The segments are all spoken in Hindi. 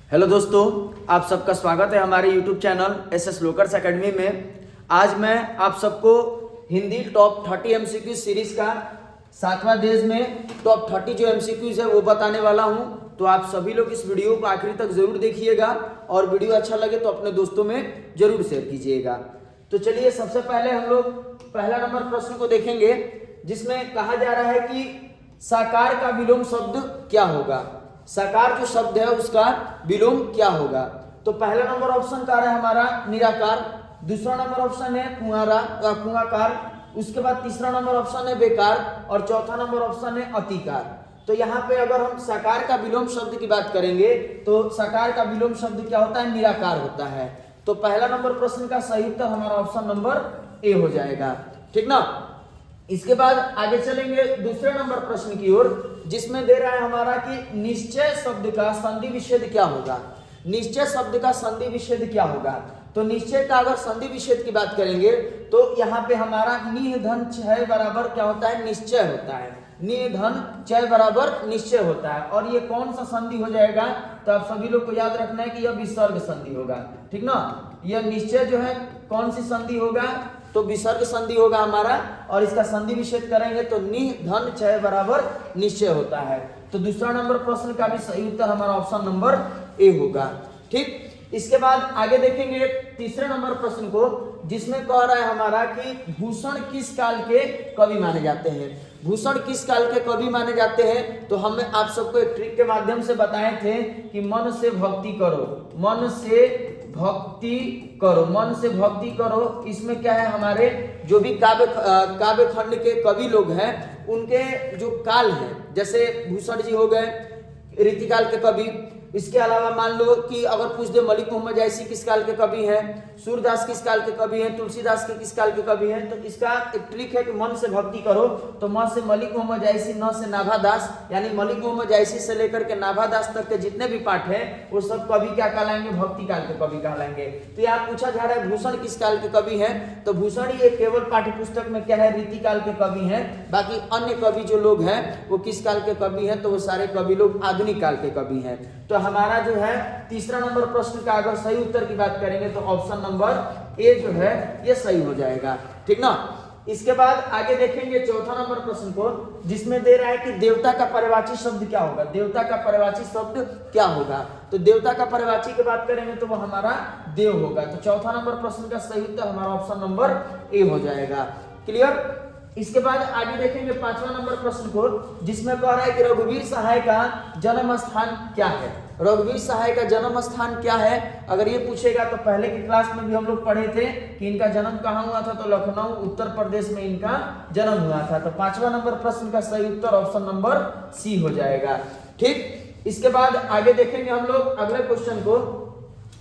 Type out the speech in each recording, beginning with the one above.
हेलो दोस्तों, आप सबका स्वागत है हमारे यूट्यूब चैनल एसएस लोकर्स एकेडमी में। आज मैं आप सबको हिंदी टॉप 30 एमसीक्यू सीरीज का 7वां डेज में टॉप 30 जो एमसीक्यूज है वो बताने वाला हूं। तो आप सभी लोग इस वीडियो को आखिरी तक जरूर देखिएगा और वीडियो अच्छा लगे तो अपने दोस्तों में जरूर शेयर कीजिएगा। तो चलिए सबसे पहले हम लोग पहला नंबर प्रश्न को देखेंगे, जिसमें कहा जा रहा है कि साकार का विलोम शब्द क्या होगा। साकार जो शब्द है उसका विलोम क्या होगा। तो पहला नंबर ऑप्शन का है हमारा निराकार, दूसरा नंबर ऑप्शन है कुआकार, उसके बाद तीसरा नंबर ऑप्शन है बेकार और चौथा नंबर ऑप्शन है अतिकार। तो यहाँ पे अगर हम साकार का विलोम शब्द की बात करेंगे तो साकार का विलोम शब्द क्या होता है, निराकार होता है। तो पहला नंबर प्रश्न का सही उत्तर हमारा ऑप्शन नंबर ए हो जाएगा, ठीक ना। इसके बाद आगे चलेंगे दूसरे नंबर प्रश्न की ओर, जिसमें दे रहा है हमारा कि निश्चय शब्द का संधि विच्छेद क्या होगा। निश्चय शब्द का संधि विच्छेद क्या होगा। तो निश्चय का अगर संधि विच्छेद की बात करेंगे तो यहाँ पे हमारा निह धन क्षय बराबर क्या होता है, निश्चय होता है। निह धन क्षय बराबर निश्चय होता है। और ये कौन सा संधि हो जाएगा, तो आप सभी लोग को याद रखना है कि यह विसर्ग संधि होगा, ठीक ना। यह निश्चय जो है कौन सी संधि होगा, तो विसर्ग संधि होगा हमारा। और इसका संधि विच्छेद करेंगे तो निह धन क्षय बराबर निश्चय होता है। तो दूसरा नंबर प्रश्न का भी सही उत्तर हमारा ऑप्शन नंबर ए होगा, ठीक। इसके बाद आगे देखेंगे तीसरे नंबर प्रश्न को, जिसमें कह रहा है हमारा कि भूषण किस काल के कवि माने जाते हैं। भूषण किस काल के कवि माने जाते हैं। तो हमने आप सबको एक ट्रिक के माध्यम से बताए थे कि मन से भक्ति करो, मन से भक्ति करो, मन से भक्ति करो। इसमें क्या है, हमारे जो भी काव्य खंड के कवि लोग हैं उनके जो काल हैं, जैसे भूषण जी हो गए रीतिकाल के कवि। इसके अलावा मान लो कि अगर पूछ दे मलिक मोहम्मद जायसी किस काल के कवि हैं, सूरदास किस काल के कवि हैं, तुलसीदास के किस काल के कवि हैं। तो इसका एक ट्रिक है कि मन से भक्ति करो। तो मन से मलिक मोहम्मद जायसी, न से नाभादास, यानी मलिक मोहम्मद जायसी से लेकर के नाभादास तक के जितने भी पाठ हैं वो सब कवि क्या कहलाएंगे, भक्ति काल के कवि कहलाएंगे। तो यहाँ पूछा जा रहा है भूषण किस काल के कवि हैं। तो भूषण ही केवल पाठ्य पुस्तक में क्या है, रीतिकाल के कवि हैं। बाकी अन्य कवि जो लोग हैं वो किस काल के कवि हैं, तो वो सारे कवि लोग आधुनिक काल के कवि हैं। तो हमारा जो है तीसरा नंबर प्रश्न का अगर सही उत्तर की बात करेंगे तो ऑप्शन नंबर ए जो है ये सही हो जाएगा, ठीक ना। इसके बाद आगे देखेंगे चौथा नंबर प्रश्न को, जिसमें दे रहा है कि देवता का पर्यायवाची शब्द क्या होगा। देवता का पर्यायवाची शब्द क्या होगा। तो देवता का पर्यायवाची की बात करेंगे तो वो हमारा देव होगा। तो चौथा नंबर प्रश्न का सही उत्तर हमारा ऑप्शन नंबर ए हो जाएगा, क्लियर। इसके बाद आगे देखेंगे पांचवा नंबर प्रश्न को, जिसमें कह रहा है कि रघुवीर सहाय का जन्म स्थान क्या है। रघुवीर सहाय का जन्म स्थान क्या है। अगर ये पूछेगा तो पहले की क्लास में भी हम लोग पढ़े थे कि इनका जन्म कहाँ हुआ था, तो लखनऊ उत्तर प्रदेश में इनका जन्म हुआ था। तो पांचवा नंबर प्रश्न का सही उत्तर ऑप्शन नंबर सी हो जाएगा, ठीक। इसके बाद आगे देखेंगे हम लोग अगले क्वेश्चन को,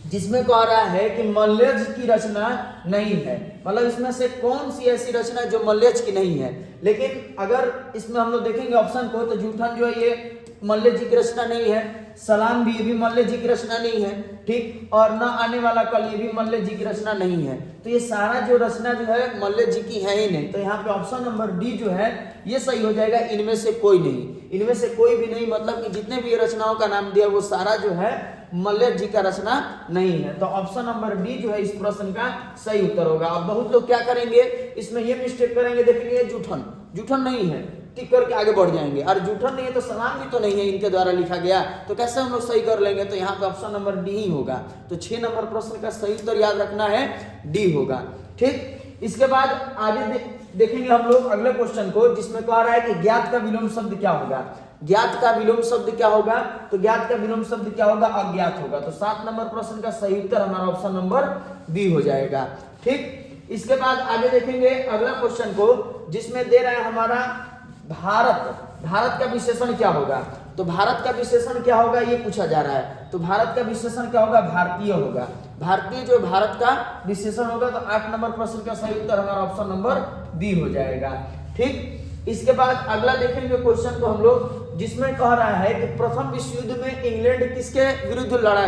जिसमें कह रहा है कि मल्लज की रचना नहीं है। मतलब इसमें से कौन सी ऐसी रचना है जो मल्लज की नहीं है। लेकिन अगर इसमें हम लोग देखेंगे ऑप्शन को, तो जूठन जो है ये मल्लज जी की रचना नहीं है, सलाम भी ये भी मल्लज जी की रचना नहीं है, ठीक। और न आने वाला कल ये भी मल्लज जी की रचना नहीं है। तो ये सारा जो रचना जो है मल्लज जी की है ही नहीं। तो यहाँ पे ऑप्शन नंबर डी जो है ये सही हो जाएगा, इनमें से कोई नहीं। इनमें से कोई भी नहीं मतलब कि जितने भी रचनाओं का नाम दिया वो सारा जो है मल्लज जी का रचना नहीं है। तो ऑप्शन नंबर डी जो है इस प्रश्न का सही उत्तर होगा। अब बहुत लोग क्या करेंगे, इसमें ये मिस्टेक करेंगे, देखेंगे जूठन, जूठन नहीं है, टिक करके आगे बढ़ जाएंगे। और जूठन नहीं है तो सलाम भी तो नहीं है इनके द्वारा लिखा गया, तो कैसे हम लोग सही कर लेंगे। तो यहाँ पे ऑप्शन नंबर डी ही होगा। तो 6 नंबर प्रश्न का सही उत्तर याद रखना है डी होगा, ठीक। इसके बाद आगे देखेंगे हम लोग अगले क्वेश्चन को, जिसमें कह रहा है कि ज्ञात का विलोम शब्द क्या होगा। ज्ञात का विलोम शब्द क्या होगा। तो ज्ञात का विलोम शब्द क्या होगा, अज्ञात होगा। तो 7 नंबर प्रश्न का सही उत्तर हमारा ऑप्शन नंबर बी हो जाएगा, ठीक। इसके बाद आगे देखेंगे अगला क्वेश्चन को, जिसमें दे रहा है हमारा भारत का विशेषण क्या होगा। तो भारत का विशेषण क्या होगा ये पूछा जा रहा है। तो भारत का विशेषण क्या होगा, भारतीय होगा। भारतीय जो भारत का विशेषण होगा। तो 8 नंबर प्रश्न का सही उत्तर हमारा ऑप्शन नंबर बी हो जाएगा, ठीक। इसके बाद अगला देखेंगे क्वेश्चन को हम लोग, जिसमें कह रहा है कि प्रथम विश्व युद्ध में इंग्लैंड किसके विरुद्ध लड़ा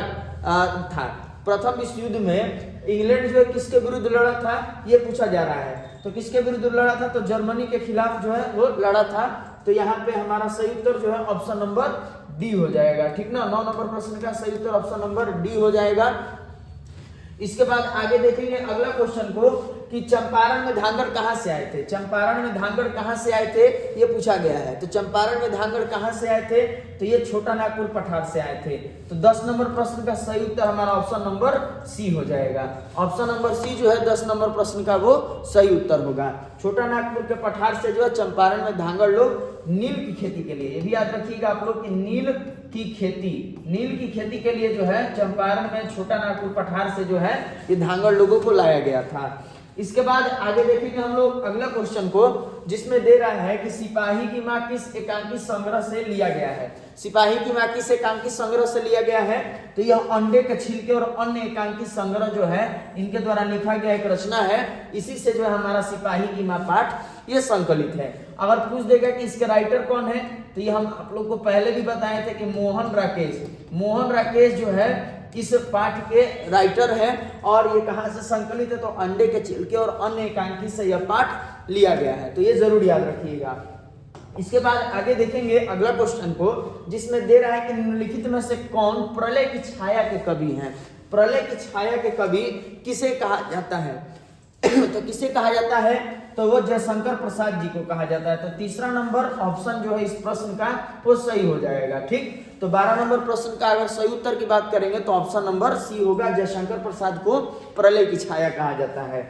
था। प्रथम विश्व युद्ध में इंग्लैंड जो है किसके विरुद्ध लड़ा था ये पूछा जा रहा है। तो किसके विरुद्ध लड़ा था, तो जर्मनी के खिलाफ जो है वो लड़ा था। तो यहाँ पे हमारा सही उत्तर जो है ऑप्शन नंबर डी हो जाएगा। ठीक ना, 9 नंबर प्रश्न का सही उत्तर ऑप्शन नंबर डी हो जाएगा। इसके बाद आगे देखेंगे अगला क्वेश्चन को कि चंपारण में धांगड़ कहां से आए थे। चंपारण में धांगड़ कहां से आए थे ये पूछा गया है। तो चंपारण में धांगड़ कहां से आए थे, तो ये छोटा नागपुर पठार से आए थे। तो 10 नंबर प्रश्न का सही उत्तर हमारा ऑप्शन नंबर सी हो जाएगा। ऑप्शन नंबर सी जो है 10 नंबर प्रश्न का वो सही उत्तर होगा। छोटा नागपुर के पठार से जो है चंपारण में धांगड़ लोग नील की खेती के लिए, ये भी याद रखिएगा आप लोग कि नील की खेती के लिए जो है चंपारण में छोटा नागपुर पठार से जो है ये धांगड़ लोगों को लाया गया था। इसके बाद आगे देखेंगे हम लोग अगला क्वेश्चन को, जिसमें दे रहा है कि सिपाही की मां किस एकांकी संग्रह से लिया गया है। सिपाही की मां किस एकांकी संग्रह से लिया गया है, तो यह अंडे के छिलके और अन्य एकांकी संग्रह जो है इनके द्वारा लिखा गया एक रचना है। इसी से जो है हमारा सिपाही की मां पाठ ये संकलित है। अगर पूछ देगा कि इसके राइटर कौन है, तो ये हम आप लोग को पहले भी बताए थे कि मोहन राकेश जो है इस पाठ के राइटर है। और ये कहां से संकलित है, तो अंडे के छिलके और अन्य एकांकी से यह पाठ लिया गया है। तो ये जरूर याद रखिएगा। इसके बाद आगे देखेंगे अगला क्वेश्चन को, जिसमें दे रहा है कि निम्नलिखित में से कौन प्रलय की छाया के कवि हैं। प्रलय की छाया के कवि किसे कहा जाता है तो किसे कहा जाता है, तो वो जयशंकर प्रसाद जी को कहा जाता है। तो तीसरा नंबर ऑप्शन जो है इस प्रश्न का वो सही हो जाएगा। ठीक, तो 12 नंबर प्रश्न का अगर सही उत्तर की बात करेंगे तो ऑप्शन नंबर सी होगा, जयशंकर प्रसाद को प्रलय की छाया कहा जाता है।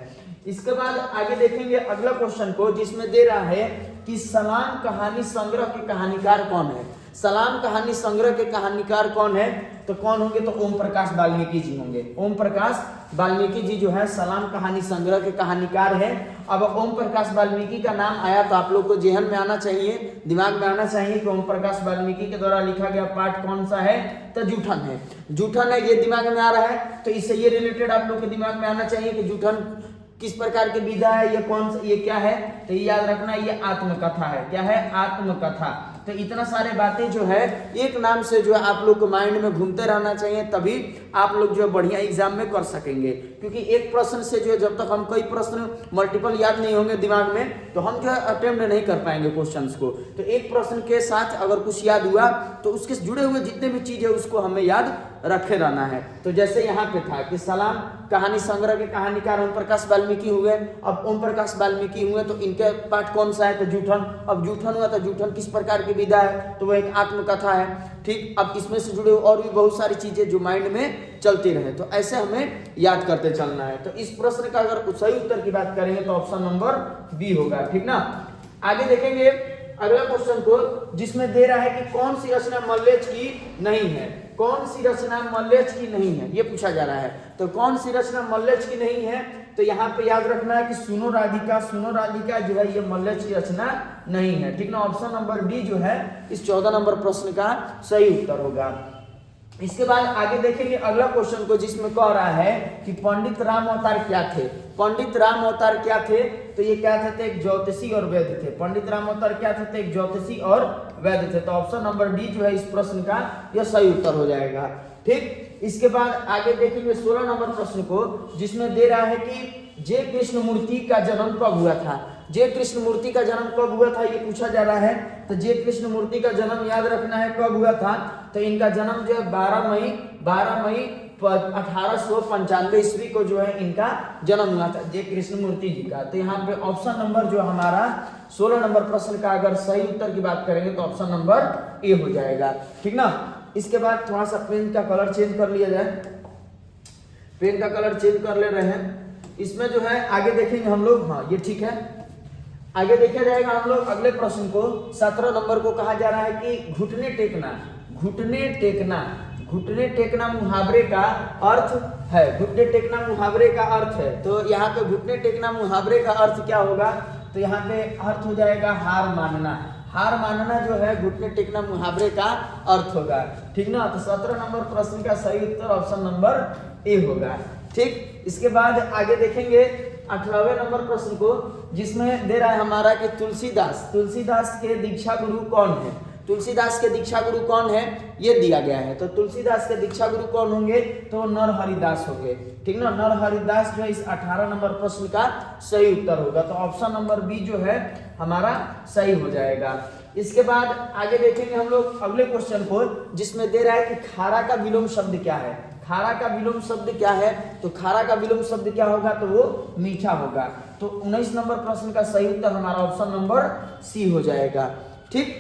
इसके बाद आगे देखेंगे अगला क्वेश्चन को, जिसमें दे रहा है कि सलाम कहानी संग्रह के कहानीकार कौन है। सलाम कहानी संग्रह के कहानीकार कौन है, तो कौन होंगे, तो ओम प्रकाश वाल्मीकि जी होंगे। ओम प्रकाश वाल्मीकि जी जो है सलाम कहानी संग्रह के कहानीकार हैं। अब ओम प्रकाश वाल्मीकि का नाम आया तो आप लोग को जेहन में आना चाहिए, दिमाग में आना चाहिए कि ओम प्रकाश वाल्मीकि के द्वारा लिखा गया पाठ कौन सा है, तो जूठन है। जूठन है, ये दिमाग में आ रहा है। तो इससे ये रिलेटेड आप लोग के दिमाग में आना चाहिए कि जूठन किस प्रकार की विधा है, ये कौन सा, ये क्या है, तो ये याद रखना, ये आत्मकथा है। क्या है, आत्मकथा। तो इतना सारे बातें जो है एक नाम से जो है आप लोग को माइंड में घूमते रहना चाहिए, तभी आप लोग जो है बढ़िया एग्जाम में कर सकेंगे। क्योंकि एक प्रश्न से जो है जब तक हम कई प्रश्न मल्टीपल याद नहीं होंगे दिमाग में, तो हम जो है अटेम्प्ट नहीं कर पाएंगे क्वेश्चंस को। तो एक प्रश्न के साथ अगर कुछ याद हुआ तो उसके जुड़े हुए जितने भी चीज है उसको हमें याद रखे रहना है। तो जैसे यहाँ पे था कि सलाम कहानी संग्रह के कहानीकार ओम प्रकाश वाल्मीकि हुए। अब ओम प्रकाश वाल्मीकि हुए तो इनके पाठ कौन सा है, तो जूठन। अब जूठन हुआ तो जूठन किस प्रकार की विधा है, तो वो एक आत्मकथा है। ठीक, अब इसमें से जुड़े और भी बहुत सारी चीजें जो माइंड में चलती रहे, तो ऐसे हमें याद करते चलना है। तो इस प्रश्न का अगर सही उत्तर की बात करेंगे तो ऑप्शन नंबर बी होगा। ठीक ना, आगे देखेंगे अगला क्वेश्चन को, जिसमें दे रहा है कि कौन सी रचना मल्लेच की नहीं है। कौन सी रचना मल्लेच की नहीं है, ये पूछा जा रहा है। तो कौन सी रचना मल्लेच की नहीं है, तो यहाँ पे याद रखना है कि सुनो राधिका जो है ये मल्लेच की रचना नहीं है। ठीक ना, ऑप्शन नंबर डी जो है इस 14 नंबर प्रश्न का सही उत्तर होगा। इसके बाद आगे देखेंगे अगला क्वेश्चन को, जिसमें कह रहा है कि पंडित राम अवतार क्या थे। पंडित राम अवतार क्या थे, तो ये क्या थे, एक ज्योतिषी और वैद्य थे। पंडित राम अवतार क्या थे, एक ज्योतिषी और वैद्य थे। तो ऑप्शन नंबर डी जो है इस प्रश्न का यह सही उत्तर हो जाएगा। ठीक, इसके बाद आगे देखेंगे 16 नंबर प्रश्न को, जिसमें दे रहा है कि जय कृष्णमूर्ति का जन्म कब हुआ था। जय कृष्णमूर्ति का जन्म कब हुआ था ये पूछा जा रहा है। तो जय कृष्णमूर्ति का जन्म याद रखना है कब हुआ था, तो इनका जन्म जो है 12 मई 1895 ईस्वी को जो है इनका जन्म हुआ था, जय कृष्णमूर्ति जी का। तो यहाँ पे ऑप्शन नंबर जो हमारा 16 नंबर प्रश्न का अगर सही उत्तर की बात करेंगे तो ऑप्शन नंबर ए हो जाएगा। ठीक ना, इसके बाद थोड़ा सा पेन का कलर चेंज कर लिया जाए। पेन का कलर चेंज कर ले रहे हैं। इसमें जो है आगे देखेंगे हम लोग, हाँ ये ठीक है। आगे देखा जाएगा हम लोग अगले प्रश्न को, 17 नंबर को कहा जा रहा है कि घुटने टेकना मुहावरे का अर्थ है। घुटने टेकना मुहावरे का अर्थ है। तो यहाँ पे घुटने टेकना मुहावरे का अर्थ क्या होगा, तो यहाँ पे अर्थ हो जाएगा हार मानना। हार मानना जो है घुटने टेकना मुहावरे का अर्थ होगा। ठीक ना, तो 17 नंबर प्रश्न का सही उत्तर ऑप्शन नंबर ए होगा। ठीक, इसके बाद आगे देखेंगे 18वें नंबर प्रश्न को, जिसमें दे रहा है हमारा कि तुलसीदास के दीक्षा गुरु कौन है। तुलसीदास के दीक्षा गुरु कौन है ये दिया गया है। तो तुलसीदास के दीक्षा गुरु कौन होंगे, तो नरहरिदास होंगे। ठीक ना, नरहरिदास जो है इस 18 नंबर प्रश्न का सही उत्तर होगा। तो ऑप्शन नंबर बी जो है हमारा सही हो जाएगा। इसके बाद आगे देखेंगे हम लोग अगले क्वेश्चन को, जिसमें दे रहा है कि खारा का विलोम शब्द क्या है। खारा का विलोम शब्द क्या है, तो खारा का विलोम शब्द क्या होगा, तो वो मीठा होगा। तो 19 नंबर प्रश्न का सही उत्तर हमारा ऑप्शन नंबर सी हो जाएगा। ठीक,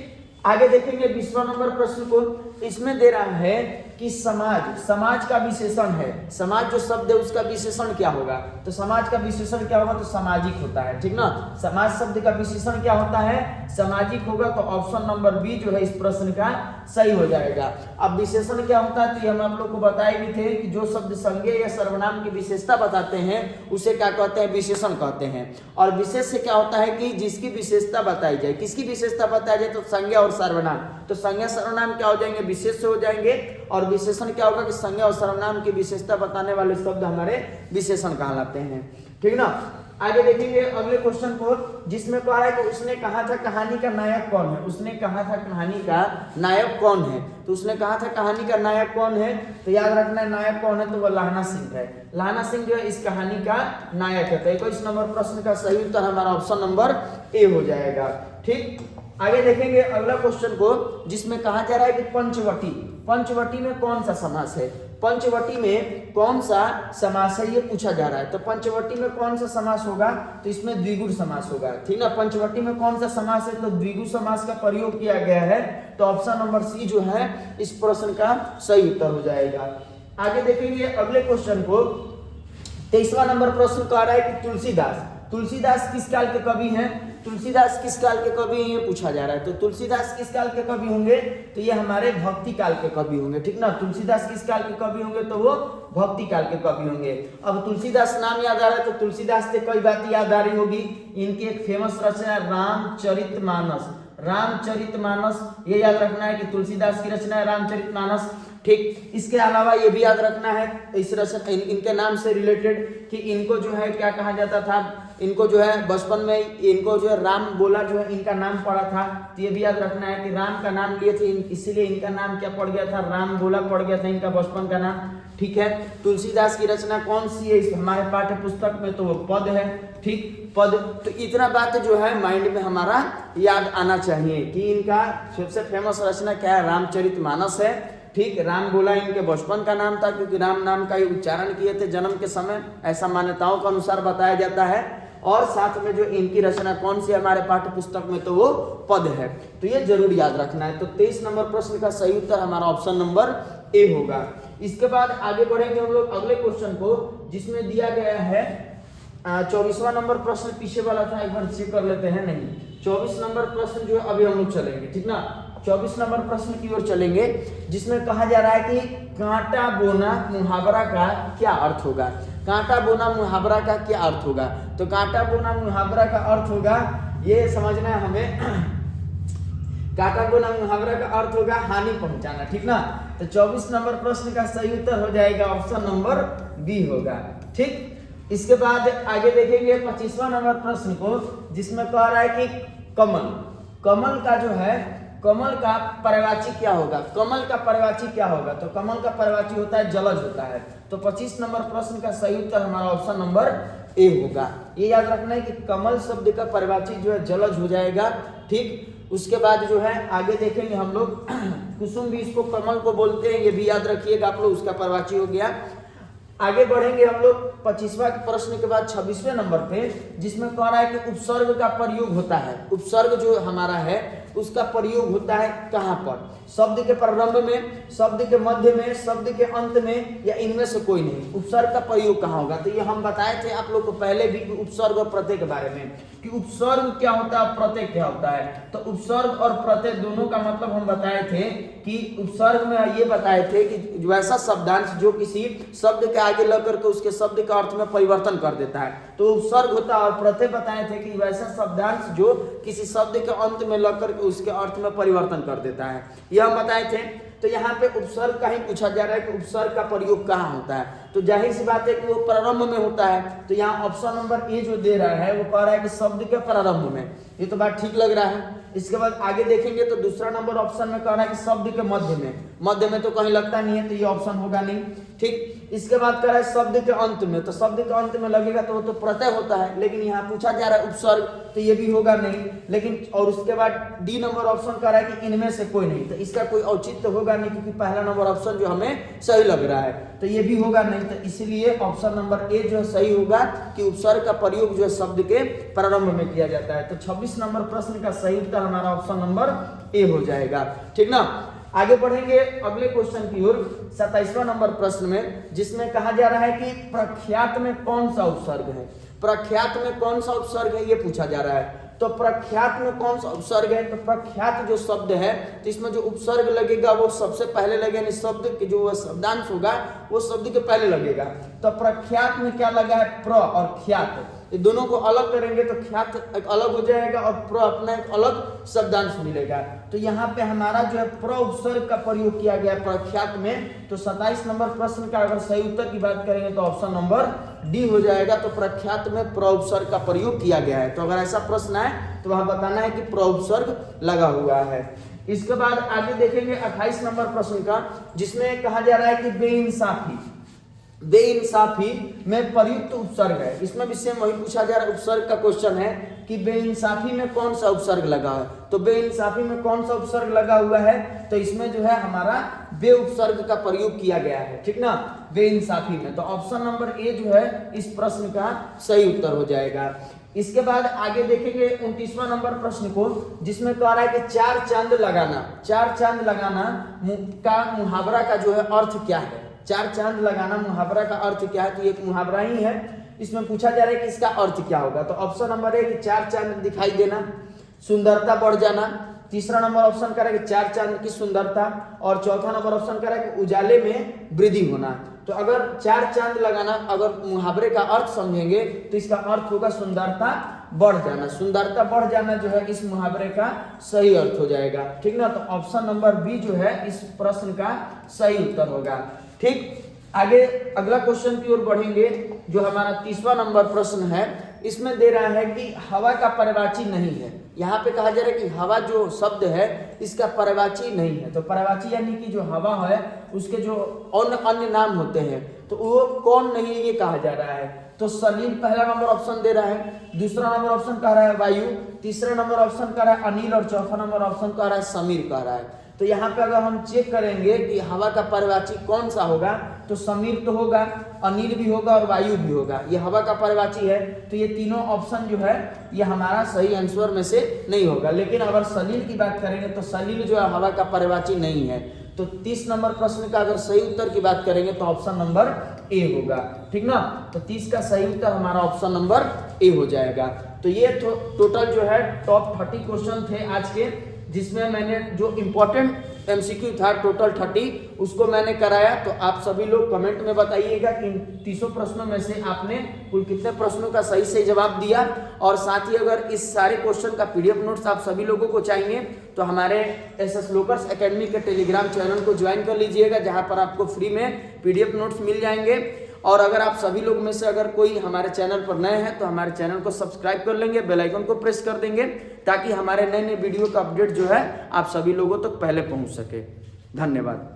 आगे देखेंगे 20वां नंबर प्रश्न को। इसमें दे रहा है कि समाज का विशेषण है। समाज जो शब्द है उसका विशेषण क्या होगा, तो समाज का विशेषण क्या होगा, तो सामाजिक होता है। ठीक ना, समाज शब्द का विशेषण क्या होता है, सामाजिक होगा। तो ऑप्शन नंबर बी जो है इस प्रश्न का सही हो जाएगा। अब विशेषण क्या होता है, तो ये हम आप लोग को बताए भी थे कि जो शब्द संज्ञा या सर्वनाम की विशेषता बताते हैं उसे क्या कहते हैं, विशेषण कहते हैं। और विशेष से क्या होता है कि जिसकी विशेषता बताई जाए। किसकी विशेषता बताई जाए, तो संज्ञा और सर्वनाम। तो संज्ञा सर्वनाम क्या हो जाएंगे, विशेष से हो जाएंगे। और विशेषण क्या होगा कि संज्ञा और सर्वनाम की विशेषता बताने वाले शब्द हमारे विशेषण कहलाते हैं। ठीक ना, आगे देखेंगे अगले क्वेश्चन को, जिसमें कहा है कि उसने कहा था कहानी का नायक कौन है। उसने कहा था कहानी का नायक कौन है, तो उसने कहा था कहानी का नायक कौन है, तो याद रखना है नायक कौन है, तो वो लाहना सिंह है। लाहना सिंह जो है इस कहानी का नायक है। तो 21 नंबर प्रश्न का सही उत्तर हमारा ऑप्शन नंबर ए हो जाएगा। ठीक, आगे देखेंगे अगला क्वेश्चन को, जिसमें कहा जा रहा है कि पंचवटी में कौन सा समास है। पंचवटी में कौन सा समास है ये पूछा जा रहा है। तो पंचवटी में कौन सा समास होगा, तो इसमें द्विगु समास होगा। ठीक ना, पंचवटी में कौन सा समास है, तो द्विगु समास का प्रयोग किया गया है। तो ऑप्शन नंबर सी जो है इस प्रश्न का सही उत्तर हो जाएगा। आगे देखेंगे अगले क्वेश्चन को, 23वां नंबर प्रश्न कह रहा है कि तुलसीदास किस काल के कवि हैं। तुलसीदास किस काल के कवि हैं ये पूछा जा रहा है। तो तुलसीदास किस काल के कवि होंगे, तो ये हमारे भक्ति काल के कवि होंगे। ठीक ना, तुलसीदास किस काल के कवि होंगे, तो वो भक्ति काल के कवि होंगे। अब तुलसीदास नाम याद आ रहा है, तो तुलसीदास से कई बातें याद आ रही होगी। इनकी एक फेमस रचना है रामचरितमानस, ये याद रखना है कि तुलसीदास की रचना है रामचरितमानस। ठीक, इसके अलावा ये भी याद रखना है इस रचना इनके नाम से रिलेटेड कि इनको जो है क्या कहा जाता था, इनको जो है बचपन में इनको जो है राम बोला जो है इनका नाम पड़ा था। तो ये भी याद रखना है कि राम का नाम लिए थे इसीलिए इनका नाम क्या पड़ गया था, राम बोला पड़ गया था इनका बचपन का नाम। ठीक है, तुलसीदास की रचना कौन सी है हमारे पाठ्य पुस्तक में, तो वो पद है। ठीक, पद। तो इतना बात जो है माइंड में हमारा याद आना चाहिए कि इनका सबसे फेमस रचना क्या है, रामचरितमानस है। ठीक, राम बोला इनके बचपन का नाम था क्योंकि राम नाम का ही उच्चारण किए थे जन्म के समय, ऐसा मान्यताओं के अनुसार बताया जाता है। और साथ में जो इनकी रचना कौन सी हमारे पाठ्य पुस्तक में, तो वो पद है। तो ये जरूर याद रखना है। तो 23 नंबर प्रश्न का सही उत्तर हमारा ऑप्शन नंबर ए होगा। इसके बाद आगे बढ़ेंगे हम लोग अगले क्वेश्चन को, जिसमें दिया गया है 24वां नंबर प्रश्न पीछे वाला था, एक बार चेक कर लेते हैं। नहीं, 24 नंबर प्रश्न जो है अभी हम लोग चलेंगे। ठीक ना, 24 नंबर प्रश्न की ओर चलेंगे, जिसमें कहा जा रहा है कि कांटा बोना मुहावरा का क्या अर्थ होगा। कांटा बोना मुहावरा का क्या अर्थ होगा, तो कांटा बोना मुहावरा का अर्थ होगा, ये समझना है हमें। कांटा बोना मुहावरा का अर्थ होगा हानि पहुंचाना। ठीक ना, तो 24 नंबर प्रश्न का सही उत्तर हो जाएगा ऑप्शन नंबर बी होगा। ठीक, इसके बाद आगे देखेंगे 25वां नंबर प्रश्न को, जिसमें कह रहा है कि कमल का जो है, कमल का पर्यायवाची क्या होगा। कमल का पर्यायवाची क्या होगा, तो कमल का पर्यायवाची होता है जलज होता है। तो 25 नंबर प्रश्न का सही उत्तर हमारा ऑप्शन नंबर ए होगा। ये याद रखना है कि कमल शब्द का पर्यायवाची जो है जलज हो जाएगा। ठीक, उसके बाद जो है आगे देखेंगे हम लोग कुसुम भी इसको कमल को बोलते हैं, ये भी याद रखिएगा आप लोग, उसका पर्यायवाची हो गया। आगे बढ़ेंगे हम लोग 25वां प्रश्न के बाद 26वें नंबर पे, जिसमें कह रहा है कि उपसर्ग का प्रयोग होता है। उपसर्ग जो हमारा है उसका प्रयोग होता है कहाँ पर, शब्द के प्रारंभ में, शब्द के मध्य में, शब्द के अंत में, या इनमें से कोई नहीं। उपसर्ग का प्रयोग कहाँ होगा, तो ये हम बताए थे आप लोग को पहले भी उपसर्ग और प्रत्यय के बारे में, कि उपसर्ग क्या होता है, प्रत्यय क्या होता है। तो उपसर्ग और प्रत्यय दोनों का मतलब हम बताए थे कि उपसर्ग में ये बताए थे कि वैसा शब्दांश जो किसी शब्द के आगे लग करके उसके शब्द का अर्थ में परिवर्तन कर देता है, तो उपसर्ग होता है। और प्रत्यय बताए थे कि वैसा शब्दांश जो किसी शब्द के अंत में लग करके उसके अर्थ में परिवर्तन कर देता है, यह हम बताए थे। तो यहाँ पे उपसर्ग का ही पूछा जा रहा है कि उपसर्ग का प्रयोग कहाँ होता है, तो जाहिर सी बात है कि वो प्रारंभ में होता है। तो यहाँ ऑप्शन नंबर ए जो दे रहा है वो कह रहा है कि शब्द के प्रारंभ में। ये तो बात ठीक लग रहा है। इसके बाद आगे देखेंगे तो दूसरा नंबर ऑप्शन में कह रहा है कि शब्द के मध्य में तो कहीं लगता नहीं है, तो ये ऑप्शन होगा नहीं। ठीक, इसके बाद कह रहा है शब्द के अंत में, तो शब्द के अंत में लगेगा तो वो तो प्रत्यय होता है, लेकिन यहाँ पूछा जा रहा है उपसर्ग, तो ये भी होगा नहीं। लेकिन और उसके बाद डी नंबर ऑप्शन कह रहा है कि इनमें से कोई नहीं, तो इसका कोई औचित्य होगा नहीं, क्योंकि पहला नंबर ऑप्शन जो हमें सही लग रहा है, तो ये भी होगा नहीं। तो इसलिए ऑप्शन नंबर ए जो है सही होगा कि उपसर्ग का प्रयोग जो है शब्द के प्रारंभ में किया जाता है। तो 26 नंबर प्रश्न का सही उत्तर हमारा ऑप्शन नंबर ए हो जाएगा। ठीक ना, आगे बढ़ेंगे अगले क्वेश्चन की ओर, 27वां नंबर प्रश्न में, जिसमें कहा जा रहा है कि प्रख्यात में कौन सा उपसर्ग है। प्रख्यात में कौन सा उपसर्ग है ये पूछा जा रहा है। तो प्रख्यात में कौन सा उपसर्ग है, तो प्रख्यात जो शब्द है तो इसमें जो उपसर्ग लगेगा वो सबसे पहले लगेगा, यानी शब्द के जो शब्दांश होगा वो शब्द के पहले लगेगा। तो प्रख्यात में क्या लगा है, प्र और ख्यात, ये दोनों को अलग करेंगे तो ख्यात एक अलग हो जाएगा और प्र अपना एक अलग शब्दांश मिलेगा। तो यहाँ पे हमारा जो है प्र उपसर्ग का प्रयोग किया गया प्रख्यात में। तो 27 नंबर प्रश्न का अगर सही उत्तर की बात करेंगे तो ऑप्शन नंबर डी हो जाएगा। तो प्रख्यात में प्र उपसर्ग का प्रयोग किया गया है। तो अगर ऐसा प्रश्न है तो वहां बताना है कि प्र उपसर्ग लगा हुआ है। इसके बाद आगे देखेंगे 28 नंबर प्रश्न का, जिसमें कहा जा रहा है कि बेइंसाफी में प्रयुक्त उपसर्ग है। इसमें भी सेम वही पूछा जा रहा है, उपसर्ग का क्वेश्चन है कि बेइंसाफी में कौन सा उपसर्ग लगा है। तो बेइंसाफी में कौन सा उपसर्ग लगा हुआ है, तो इसमें जो है हमारा बे उपसर्ग का प्रयोग किया गया है। ठीक ना, बेइंसाफी में, तो ऑप्शन नंबर ए जो है इस प्रश्न का सही उत्तर हो जाएगा। इसके बाद आगे देखेंगे 29वां नंबर प्रश्न को, जिसमें कह रहा है कि चार चांद लगाना का मुहावरा का जो है अर्थ क्या है। चार चांद लगाना मुहावरा का अर्थ क्या है, तो ये एक मुहावरा ही है। इसमें पूछा जा रहा है कि इसका अर्थ क्या होगा। तो ऑप्शन नंबर ए कि चार चांद दिखाई देना, सुंदरता बढ़ जाना। तीसरा नंबर ऑप्शन कर रहा है कि चार चांद की सुंदरता, और चौथा नंबर ऑप्शन कर रहा है कि उजाले में वृद्धि होना। तो अगर चार चांद लगाना अगर मुहावरे का अर्थ समझेंगे तो इसका अर्थ होगा सुंदरता बढ़ जाना। सुंदरता बढ़ जाना जो है इस मुहावरे का सही अर्थ हो जाएगा। ठीक ना, तो ऑप्शन नंबर बी जो है इस प्रश्न का सही उत्तर होगा। ठीक, आगे अगला क्वेश्चन की ओर बढ़ेंगे, जो हमारा 30वां नंबर प्रश्न है। इसमें दे रहा है कि हवा का पर्यायवाची नहीं है। यहाँ पे कहा जा रहा है कि हवा जो शब्द है इसका पर्यायवाची नहीं है। तो पर्यायवाची यानी कि जो हवा है उसके जो अन्य नाम होते हैं तो वो कौन नहीं है ये कहा जा रहा है। तो सलील पहला नंबर ऑप्शन दे रहा है, दूसरा नंबर ऑप्शन कह रहा है वायु, तीसरा नंबर ऑप्शन कह रहा है अनिल, और चौथा नंबर ऑप्शन कह रहा है समीर कह रहा है। तो यहाँ पे अगर हम चेक करेंगे कि हवा का पर्यायवाची कौन सा होगा, तो समीर तो होगा, अनिल भी होगा और वायु भी होगा। ये हवा का पर्यायवाची है, तो ये तीनों ऑप्शन जो है ये हमारा सही आंसर में से नहीं होगा। लेकिन अगर सलील की बात करेंगे तो सलील जो है हवा का पर्यायवाची नहीं है। तो 30 नंबर प्रश्न का अगर सही उत्तर की बात करेंगे तो ऑप्शन नंबर ए होगा। ठीक ना, तो 30 का सही उत्तर हमारा ऑप्शन नंबर ए हो जाएगा। तो ये टोटल जो है टॉप 30 क्वेश्चन थे आज के, जिसमें मैंने जो इम्पोर्टेंट एमसीक्यू था टोटल 30 उसको मैंने कराया। तो आप सभी लोग कमेंट में बताइएगा कि इन 30 प्रश्नों में से आपने कुल कितने प्रश्नों का सही सही जवाब दिया। और साथ ही अगर इस सारे क्वेश्चन का पीडीएफ नोट्स आप सभी लोगों को चाहिए तो हमारे एसएस लोकर्स एकेडमी के टेलीग्राम चैनल को ज्वाइन कर लीजिएगा, जहां पर आपको फ्री में पीडीएफ नोट्स मिल जाएंगे। और अगर आप सभी लोग में से अगर कोई हमारे चैनल पर नए हैं तो हमारे चैनल को सब्सक्राइब कर लेंगे, बेल आइकन को प्रेस कर देंगे, ताकि हमारे नए नए वीडियो का अपडेट जो है आप सभी लोगों तक पहले पहुंच सके। धन्यवाद।